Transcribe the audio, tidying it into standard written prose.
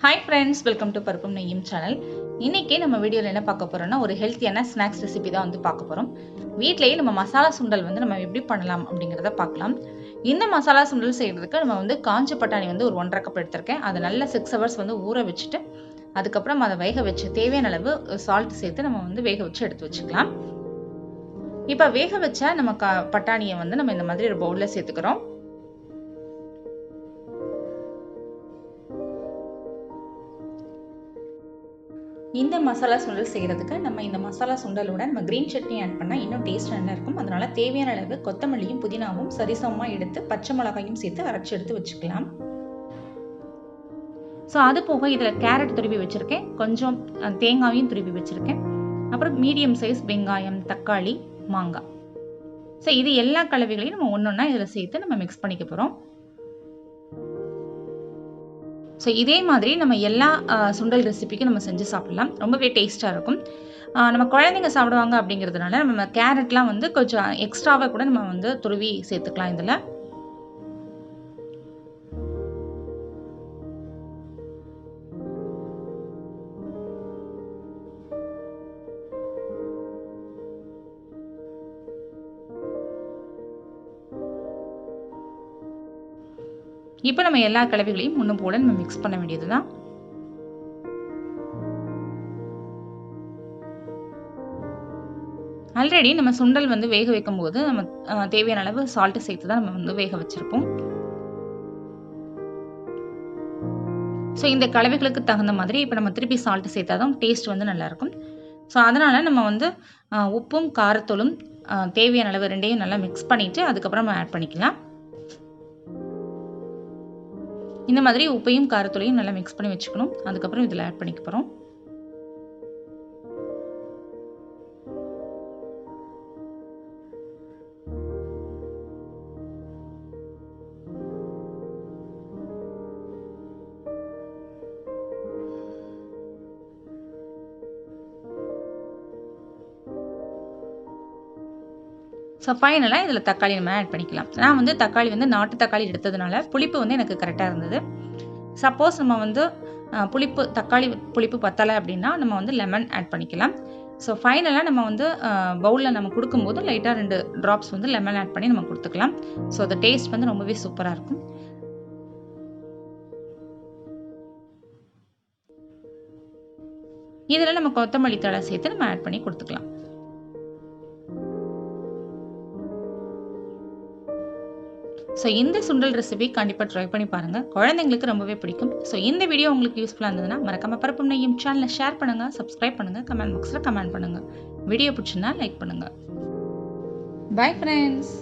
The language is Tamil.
Hi friends, welcome to பருப்பும் நெய்யும் சேனல். இன்னைக்கு நம்ம வீடியோல என்ன பார்க்க போறோம்னா ஒரு ஹெல்த்தியான ஸ்நாக்ஸ் ரெசிபி தான் வந்து பார்க்க போறோம். வீட்லயே நம்ம மசாலா சுண்டல் வந்து நம்ம எப்படி பண்ணலாம் அப்படிங்கறத பார்க்கலாம். இந்த மசாலா சுண்டல் செய்யறதுக்கு நம்ம வந்து காஞ்ச பட்டாணி வந்து ஒரு 1.5 கப் எடுத்துர்க்கேன். அதை நல்லா 6 hours வந்து ஊற வச்சிட்டு அதுக்கு அப்புறம் அதை வேக வச்சு தேவையான அளவு salt சேர்த்து நம்ம வந்து வேக வச்சு எடுத்து வச்சுக்கலாம். இப்போ வேக வச்ச நம்ம பட்டாணியை வந்து நம்ம இந்த மாதிரி ஒரு பவுல்ல சேர்த்துக்கிறோம். இந்த மசாலா சுண்டல் செய்யறதுக்கு நம்ம இந்த மசாலா சுண்டலோட நம்ம கிரீன் சட்னி ஆட் பண்ணா இன்னும் டேஸ்ட் நல்லா இருக்கும். அதனால தேவையான அளவு கொத்தமல்லியும் புதினாவும் சரிசமமா எடுத்து பச்சை மிளகாயும் சேர்த்து அரைச்சு எடுத்து வச்சுக்கலாம். ஸோ அது போக இதில் கேரட் துருவி வச்சிருக்கேன், கொஞ்சம் தேங்காயும் துருவி வச்சிருக்கேன், அப்புறம் மீடியம் சைஸ் வெங்காயம், தக்காளி, மாங்காய். ஸோ இது எல்லா கலவைகளையும் நம்ம ஒன்றொன்னா இதில் சேர்த்து நம்ம மிக்ஸ் பண்ணிக்க போகிறோம். ஸோ இதே மாதிரி நம்ம எல்லா சுண்டல் ரெசிபிக்கும் நம்ம செஞ்சு சாப்பிடலாம். ரொம்பவே டேஸ்ட்டாக இருக்கும். நம்ம குழந்தைங்க சாப்பிடுவாங்க அப்படிங்கிறதுனால நம்ம கேரட்லாம் வந்து கொஞ்சம் எக்ஸ்ட்ராவாக கூட நம்ம வந்து துருவி சேர்த்துக்கலாம் இதில். இப்போ நம்ம எல்லா கலவைகளையும் ஒன்றும் போல நம்ம மிக்ஸ் பண்ண வேண்டியது தான். ஆல்ரெடி நம்ம சுண்டல் வந்து வேக வைக்கும் போது நம்ம தேவையான அளவு சால்ட் சேர்த்து தான் நம்ம வந்து வேக வச்சிருப்போம். ஸோ இந்த கலவைகளுக்கு தகுந்த மாதிரி இப்போ நம்ம திருப்பி சால்ட் சேர்த்தாதான் டேஸ்ட் வந்து நல்லா இருக்கும். ஸோ அதனால நம்ம வந்து உப்பும் காரத்தூளும் தேவையான அளவு ரெண்டையும் நல்லா மிக்ஸ் பண்ணிட்டு அதுக்கப்புறம் நம்ம ஆட் பண்ணிக்கலாம். இந்த மாதிரி உப்பையும் காரத்தூளையும் நல்லா மிக்ஸ் பண்ணி வச்சுக்கணும். அதுக்கப்புறம் இதில் ஆட் பண்ணிக்க போகிறோம். ஸோ ஃபைனலாக இதில் தக்காளி நம்ம ஆட் பண்ணிக்கலாம். நான் வந்து தக்காளி வந்து நாட்டு தக்காளி எடுத்ததுனால புளிப்பு வந்து எனக்கு கரெக்டாக இருந்தது. சப்போஸ் நம்ம வந்து தக்காளி புளிப்பு பத்தலை அப்படின்னா நம்ம வந்து லெமன் ஆட் பண்ணிக்கலாம். ஸோ ஃபைனலாக நம்ம வந்து பவுலில் நம்ம கொடுக்கும்போது லைட்டாக 2 ட்ராப்ஸ் வந்து லெமன் ஆட் பண்ணி நம்ம கொடுத்துக்கலாம். ஸோ அந்த டேஸ்ட் வந்து ரொம்பவே சூப்பராக இருக்கும். இதில் நம்ம கொத்தமல்லி தழை சேர்த்து நம்ம ஆட் பண்ணி கொடுத்துக்கலாம். ஸோ இந்த சுண்டல் ரெசிபி கண்டிப்பாக ட்ரை பண்ணி பாருங்கள், குழந்தைங்களுக்கு ரொம்பவே பிடிக்கும். ஸோ இந்த வீடியோ உங்களுக்கு யூஸ்ஃபுல்லாக இருந்ததுன்னா மறக்காம பருப்பும் நெய்யும் சேனலை ஷேர் பண்ணுங்கள், சப்ஸ்கிரைப் பண்ணுங்கள், கமெண்ட் பாக்ஸில் கமெண்ட் பண்ணுங்கள். வீடியோ பிடிச்சிருந்தா லைக் பண்ணுங்கள். Bye friends.